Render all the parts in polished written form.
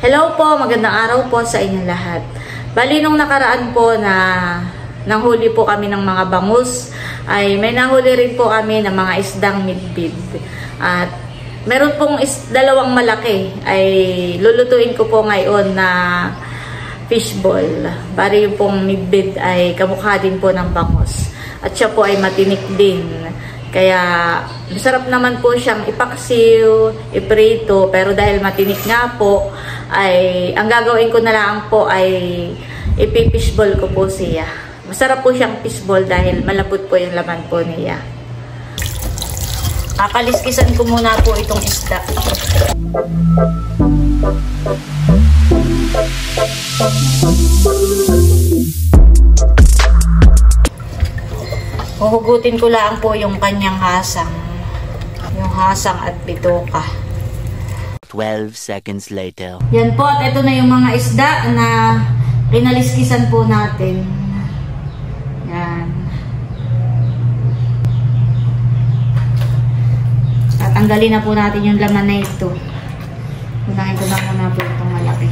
Hello po, magandang araw po sa inyong lahat. Bali nung nakaraan po na nanghuli po kami ng mga bangus, ay may nahuli rin po kami ng mga isdang midbid. At meron pong dalawang malaki ay lulutuin ko po ngayon na fishball. Bali yung pong midbid ay kamukha din po ng bangus. At siya po ay matinik din. Kaya masarap naman po siyang ipaksiw, iprito, pero dahil matinik nga po, ay ang gagawin ko na lang po ay ipipishball ko po siya. Masarap po siyang fishball dahil malapot po yung laman po niya. Kakaliskisan ko muna po itong isda. Huhugutin ko lang po yung kanyang hasang. Yung hasang at bituka. 12 seconds later. Yan po, at ito na yung mga isda na kinaliskisan po natin. Yan. Tatanggalin na po natin yung laman na ito. Unahin ko na muna po itong malaki.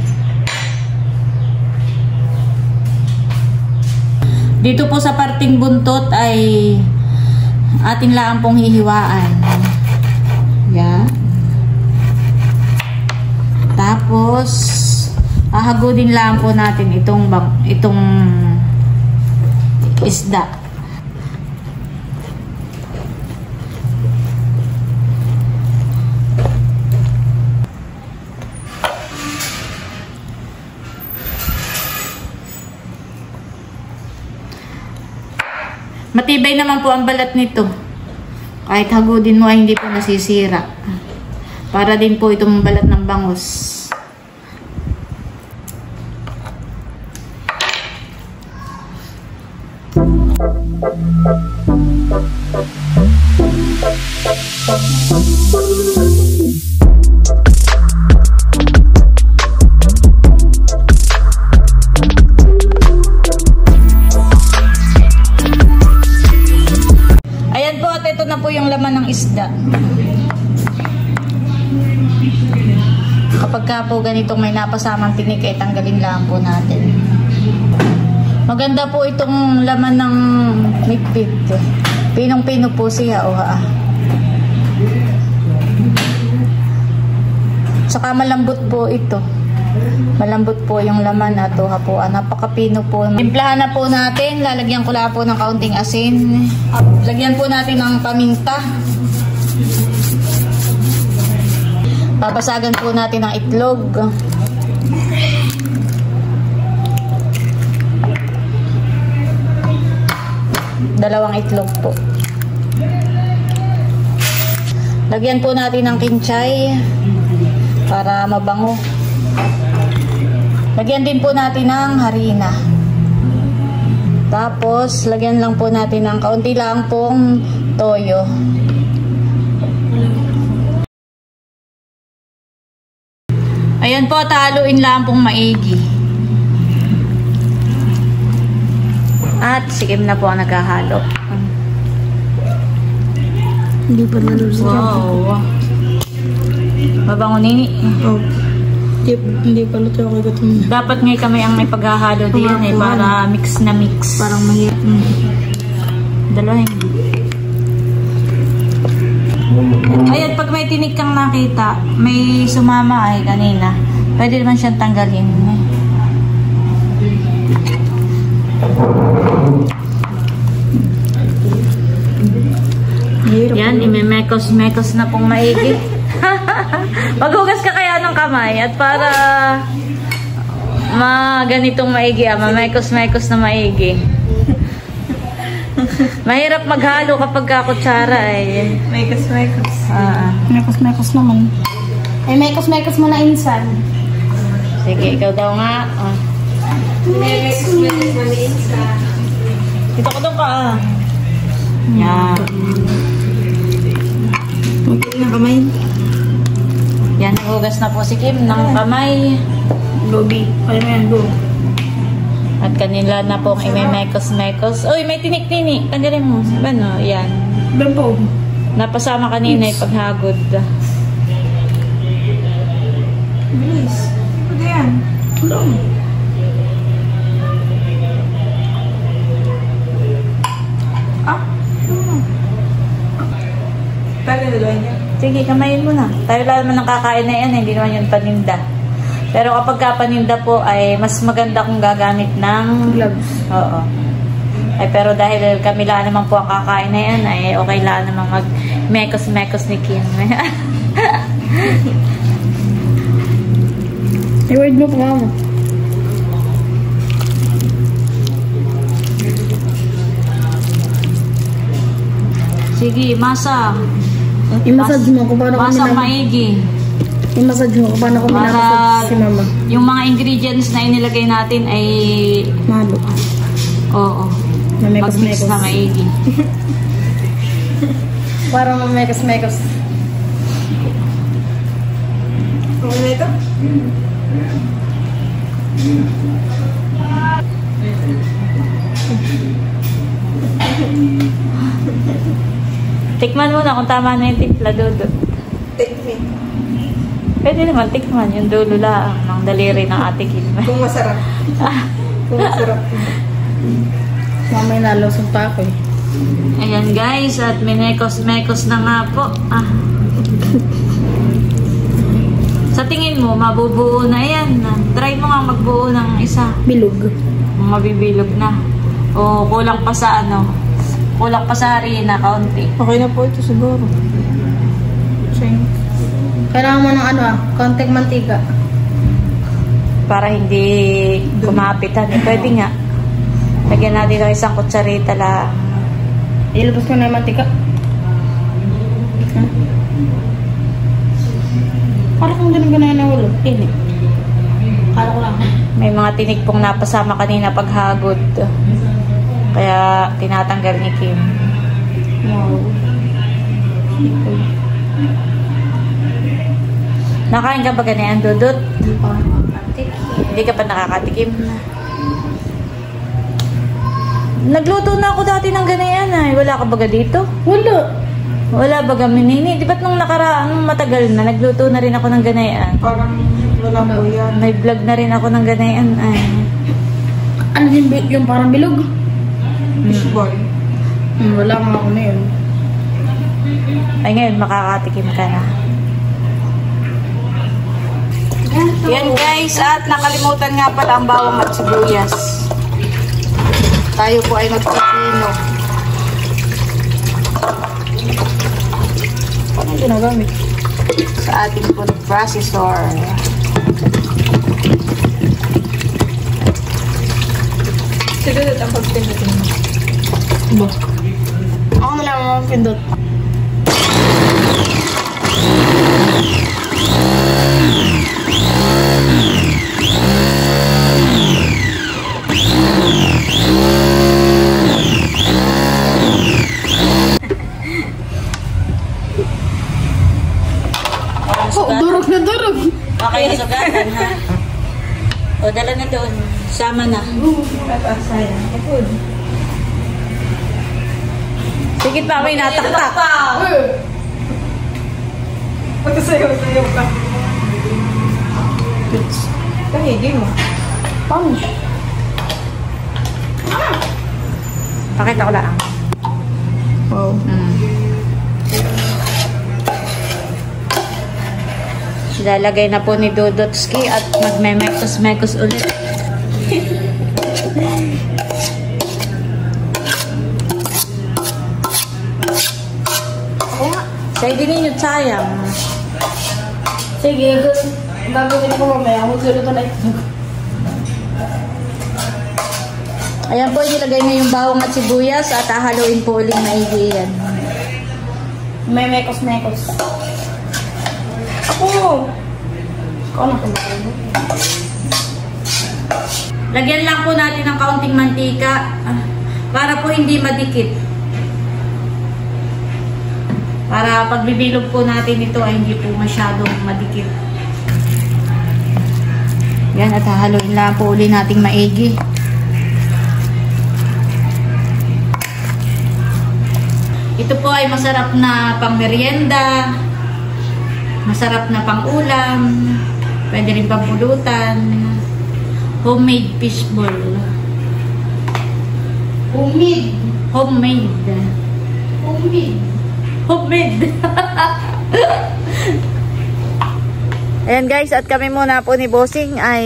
Dito po sa parting buntot ay atin lang pong hihiwaan. Yan. Tapos hahagudin lang po natin itong isda. Matibay naman po ang balat nito. Kahit hagudin mo ay hindi po nasisira. Para din po itong balat ng bangus. Ayan po, at ito na po yung laman ng isda. Kapag ka po ganitong may napasamang tinik ay tanggalin lang po natin. Maganda po itong laman ng midbid. Pinong-pino po siya. Saka malambot po ito. Malambot po yung laman at po. Napakapino po. Timplahan na po natin. Lalagyan ko lang po ng kaunting asin. Lagyan po natin ng paminta. Papasagan po natin ng itlog. Dalawang itlog po. Lagyan po natin ng kinchay para mabango. Lagyan din po natin ng harina. Tapos lagyan lang po natin ng kaunti lang pong toyo. Ayan po, haluin lang pong maigi. At sigim na po ang naghahalo. Hindi pa nalusin. Wow. Mabango nini. Oh. Hindi pa luto ako ito. Dapat ngay kami ang may paghahalo din para mix na mix. Parang mahirap. Dalahin. Ayan, pag may tinik kang nakita, may sumama ay kanina. Pwede naman siyang tanggalin. Yan, imemekos-mekos na pong maigi. Maghugas ka kaya ng kamay at para ganitong maigi, mamekos-mekos na maigi. Mahirap maghalo kapag kakutsara eh. Mekos-mekos. Mekos-mekos naman. Ay, mekos-mekos mo na insan. Sige, ikaw daw nga. Oh. Dito ko doon ka. Yan. Magkili ng kamay. Yan, nagugas na po si Kim ng kamay. Lobby. Kaya mo yan, go. At kanila na pong imemekos-mekos. Uy, may tinik-tinik. Tanggalin mo. Ano? Yan. Bempo. Napasama kanina yung paghagod. Bilis. Ano yan? Wala mo. Tayo na doon yan. Sige, kamayin mo na. Tayo lang naman ng kakain na yan. Hindi naman yung paninda. Pero kapag kapaninda po ay mas maganda kung gagamit ng Gloves. Oo. Ay pero dahil kami lang naman po ang kakain na yan, ay okay lang naman mag-mekos-mekos ni Kim. I-word mo pa mo. Sige, masa. I-massage mo kung paano kami Masa maigi. I-massage mo kung paano kami Para nakasag si mama. yung mga ingredients na inilagay natin ay Malo. oo. Mamekos-mekos. Mag-mix na maigi. Para mamekos-mekos. Okay na ito? Tikman mo na kung tama na yung timpla, Dudut. Take me. Pwede naman tikman yung dulo lang ng daliri ng ate Kim. Kung masarap. Kung masarap. Mamay nalusong pa ako eh. Ayan guys, at minekos-mekos na nga po. Sa tingin mo, mabubuo na yan. Try mo nga magbuo ng isa. Bilog. Mabibilog na. O kulang pa sa ano. Kulang pa sa harina, kaunti. Okay na po ito siguro. Kailangan mo ng konting mantika. Para hindi kumapitan. Pwede nga. Lagyan natin ng isang kutsarita lang. Ilabas ko na yung mantika. Parang kung ganun ganun na ulo. Ini. Kala ko lang. May mga tinik pong napasama kanina paghagod. Kaya tinatanggal ni Kim. Wow. Nakain ka ba ganyan, Dudut? Hindi ka pa nakakatikim. Nagluto na ako dati ng ganayan ay. Wala ka baga dito? Wala. Wala baga minini. Di ba't nung matagal na, nagluto na rin ako ng ganayan. Parang wala po yan. May vlog na rin ako ng ganayan ay. Ano din yung parang bilog? Fishball. Wala nga ako na yun. Ay ngayon, makakatikim ka na. Yan guys, at nakalimutan nga pala ang bawang at sibuyas. Tayo po ay magpipino. Ano ginagamit? Sa ating food processor. Sigurot ang pagpindutin mo. Ba? Ako na lang ang pindot. Durog na durog. Okay, nasugatan ha. O, dala na doon. Sama na. Sige pa, may nataktak. Pagkasayaw-sayaw ka. Kahigi mo. Paano? Pakita ko lang. Wow. Lalagay na po ni Dudotski at magme-mekos-mekos ulit. Say din ninyo, sayang. Sige, gagawin ko mamaya. Magsulat na ito. Ayan po, nilagay na yung bawang at sibuyas at hahaluin po uling maigi yan. May mekos-mekos. Ako! Ikaw na kumakain. Lagyan lang po natin ng kaunting mantika para po hindi madikit. Para pagbibilog po natin ito ay hindi po masyadong madikit. Yan, at hahaluin lang po uli nating maigi. Ito po ay masarap na pang merienda, masarap na pang ulam, pwede rin pang pulutan. Homemade fishball. Homemade. Homemade. Homemade. Homemade. Ayan guys, at kami muna po ni Bossing ay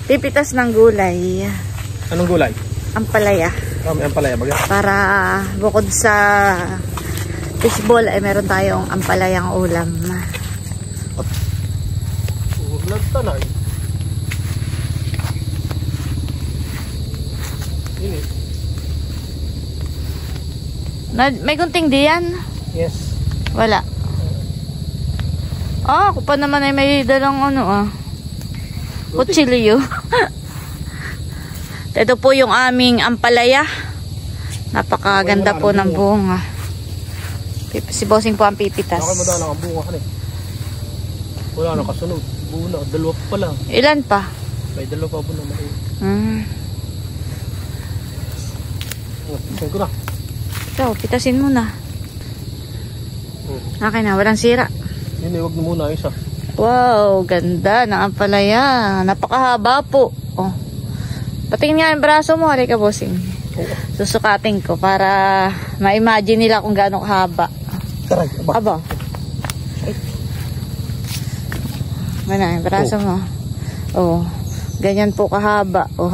pipitas ng gulay. Anong gulay? Ampalaya. May ampalaya ba? Para bukod sa fishball ay meron tayong ampalayang ulam. Nagtanay. May gunting diyan? Yes. Wala. Ako pa naman ay may dalang kutsilyo. Ito po yung aming ampalaya. Napakaganda po ng bunga. Si Bossing po ang pipitas. Ako madalang ang bunga kan eh. Wala na kasunod. Bunga, dalawa pa lang. Ilan pa? May dalawa pa bunga naman. Ko na. Ikaw, pitasin mo na. Akin na, walang sira. Hindi, wag mo muna isa. Wow, ganda ng ampalaya. Napakahaba po. Oh. Patingin nga yung braso mo, halika Bossing. Susukatin ko para ma-imagine nila kung gaano kahaba. Taray, aba. Ano yung braso mo? Oh, ganyan po kahaba. Oh,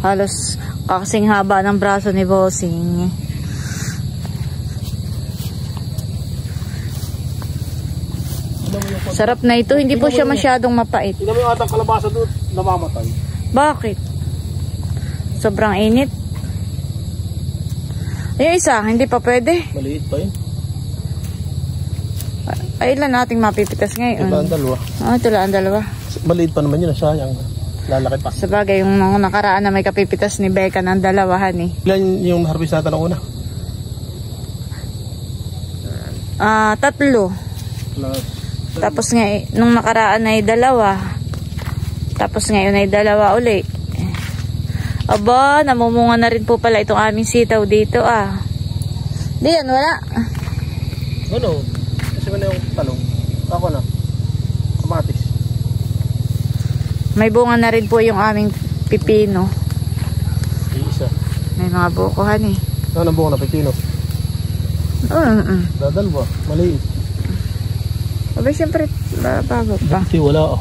halos kasing haba ng braso ni Bossing. Sarap na ito. Hindi po siya masyadong mapait. Tingnan mo yung atang kalabasa doon, namamatay. Bakit? Sobrang init. Yung isa, hindi pa pwede. Maliit pa yun. Ay, ilan nating mapipitas ngayon? Ito ang dalawa. Ito lang ang dalawa. Maliit pa naman yun, sayang. Lalaki pa. Sabagay, yung nakaraan na may kapipitas ni Becca ng dalawahan eh. Ilan yung harvest natin ng una? 3. Plus. Tapos nung nakaraan ay 2. Tapos ngayon ay 2 uli. Aba, namumunga na rin po pala itong aming sitaw dito Di yan, wala. Ano? Kasi mo na yung talong. Ako na. Kamatis. May bunga na rin po yung aming pipino. Isa. May mga bukuhan eh. Ano ang bunga na pipino? Dadalwa. Maliit. Aba, siyempre, bago pa. Hindi, wala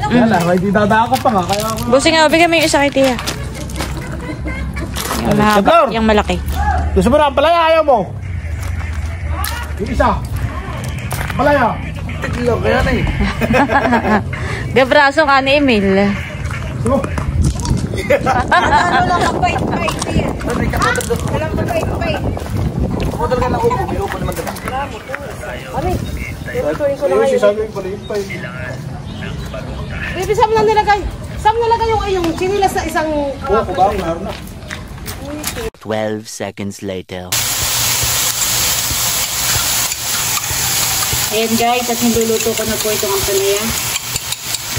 Kaya lang, hindi dadaan ka pa nga. Bossing nga, bigyan mo yung isa kay Tia. Yung mahaba, yung malaki. Gusto mo na ang palaya, ayaw mo? Yung isa. Palaya. Tiglo, kaya na Gabraso ka ni Emil. Ano Ano lang ang pait-pait yan. Walang pait-pait. Model ka na upo, may upo naman dito. Kami. Tutuin ko na Ayun, ngayon. sisabi yung pala pa Baby, saan mo nilagay? Saan mo nilagay yung sinilas sa isang Oo, kubaw, naroon na. 12 seconds later. Ayan guys, at niluluto ko na po itong ampalaya.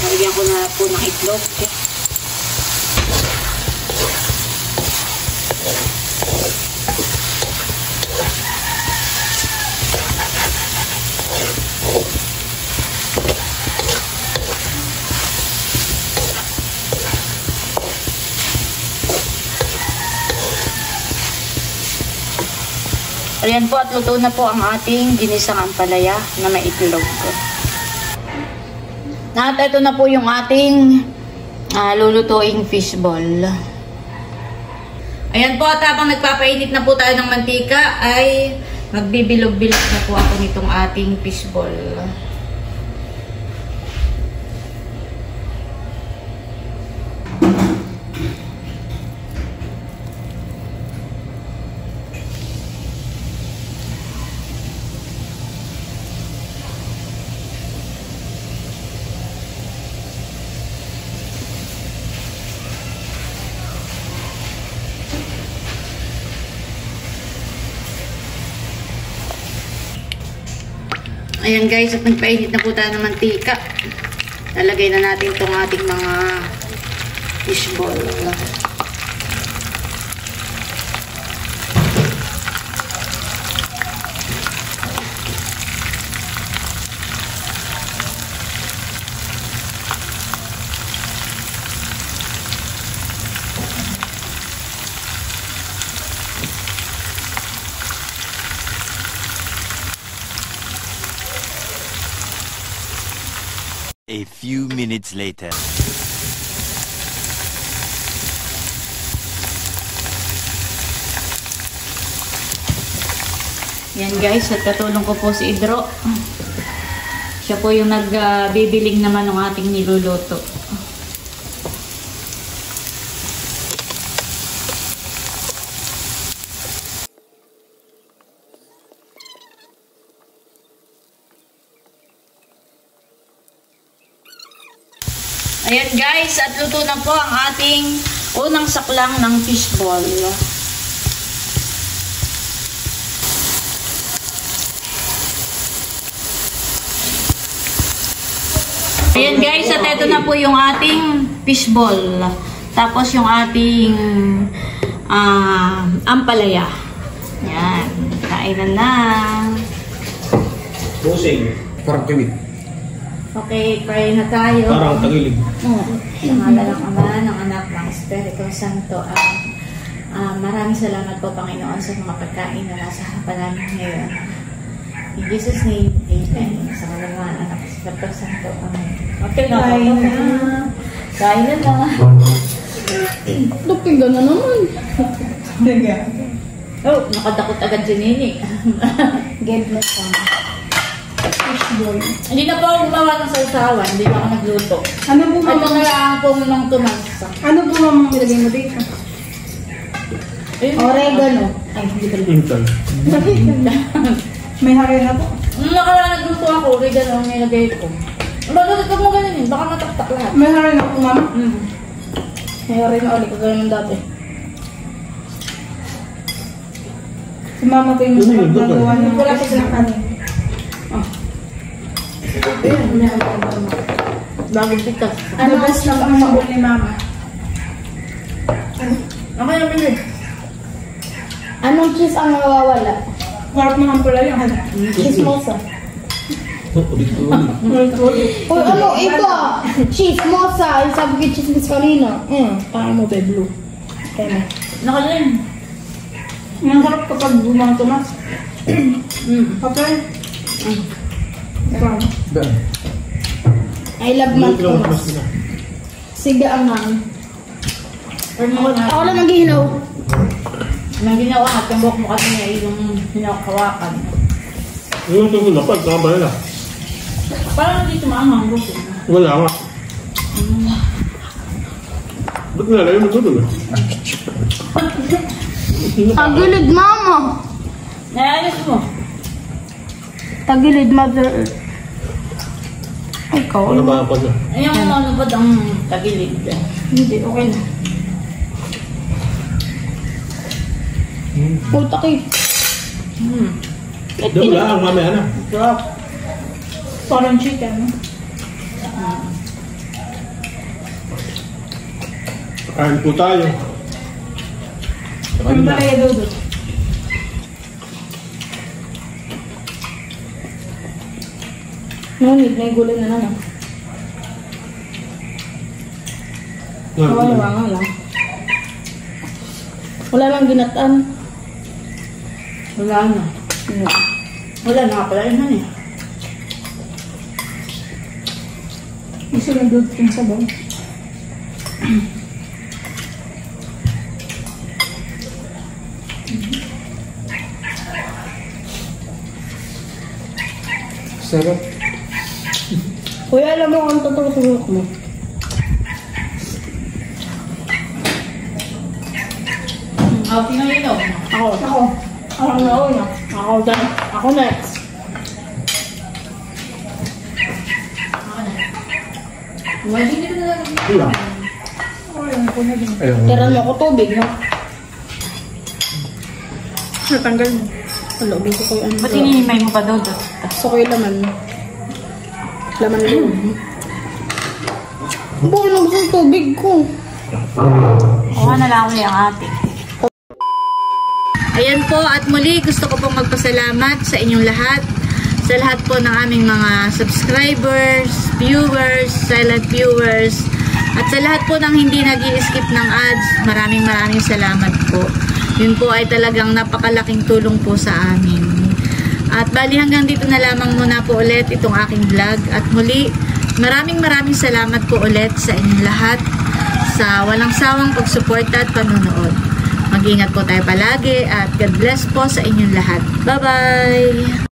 Nalagyan ko na po ng itlog. Ayan po, at luto na po ang ating ginisang ampalaya na may itlog. At ito na po yung ating lulutuing fishball. Ayan po, at habang nagpapainit na po tayo ng mantika ay magbibilog-bilog na po ako nitong ating fishball. Ayan guys, at nagpainit na po tayo ng mantika. Lalagay na natin itong ating mga fishball. A few minutes later. Yan guys, at katulong ko po si Idro. Siya po yung nagbibiling naman ng ating niluluto. Ayan guys, at luto na po ang ating unang saklang ng fishball. Ayan guys, at ito na po yung ating fishball. Tapos yung ating ampalaya. Yan, kainan na. Busing. Parang kilig. Okay, pray na tayo. Parang tagilig. Sa ngala ng Ama, ng Anak, ng Espiritu Santo. Maraming salamat po, Panginoon, sa mga pagkain na nasa harapan namin ngayon. In Jesus' name, amen. Sa ngala ng Anak, ng Espiritu Santo. Amen. Okay, kain na. Kain na na. Lupin ka na naman. Oh, nakadakot agad si Nini. Get na sa fishball. Hindi na po ako gumawa ng sausawan. Hindi na ako nagluto. Ano po Ito mama? na lang po nang tumasa. Ano po mama nilagay mo dito? Oregano. Ay, hindi pa rin. Intal. May harina po. Nung nakaraan nagluto ako, oregano ang nilagay ko. Bakit mo ganun yun? Baka mataktak lahat. May harina po mama. Mm. May harina ulit. Kagaya ng dati. Si mama po yung masarap na gawa niya. Wala po silang kanin. Bagong pitas. Ano ba siya ang mahul ni mama? Ako yung bilig. Anong cheese ang nawawala? Harap ng ampula yung ano? Chismosa. Ulit-ulit. Uy, ano? Iba! Chismosa! Yung sabi ko chismis kanina. Parang mo ba blue? Kaya na. Nakalin. Ang sarap kapag bumang tumas. Okay? I love man tumas. Sige ang Ako lang naghihinaw. Nang ginawa at yung buhok mo kasi niya yung hinakawakan. Yung ito na pag nakabala na. Parang hindi tumaamang buhok. Wala nga. Ba't nalala yung magdudul? Tagilid, mama! Nayayos mo. Tagilid, Mother Earth. Ikaw? Wala ba pa na? Yung ano ba ang tagilid? Hindi, okay na. Putak eh. Doon wala ang mamaya na. Drop. Parang chicken. Kain po tayo. Ang balaya dudot. Ngunit, may gulay na naman. Nawawa nga lang. Wala lang ginataan. Wala na. Wala na pala yun eh. Gusto na dudot yung sabaw. Sarap. Kuya, alam mo kung tutulog mo. Okay na yun. Ako na una. Ako next. Wala din na lang. Wala. Ayun. Tiran mo ako tubig, no? Natanggal mo. Wala, gusto ko yung ano. Ba't hinihimay mo pa doon? Gusto ko yung laman. Laman loob. Buo na gusto yung tubig ko. Kuha na lang ulit ang ate. Ayan po, at muli gusto ko pong magpasalamat sa inyong lahat. Sa lahat po ng aming mga subscribers, viewers, silent viewers, at sa lahat po ng hindi nag-i-skip ng ads, maraming salamat po. Yun po ay talagang napakalaking tulong po sa amin. At bali hanggang dito na lamang muna po ulit itong aking vlog. At muli, maraming salamat po ulit sa inyong lahat sa walang sawang pagsuporta at panunood. Mag-ingat po tayo palagi at God bless po sa inyong lahat. Bye-bye!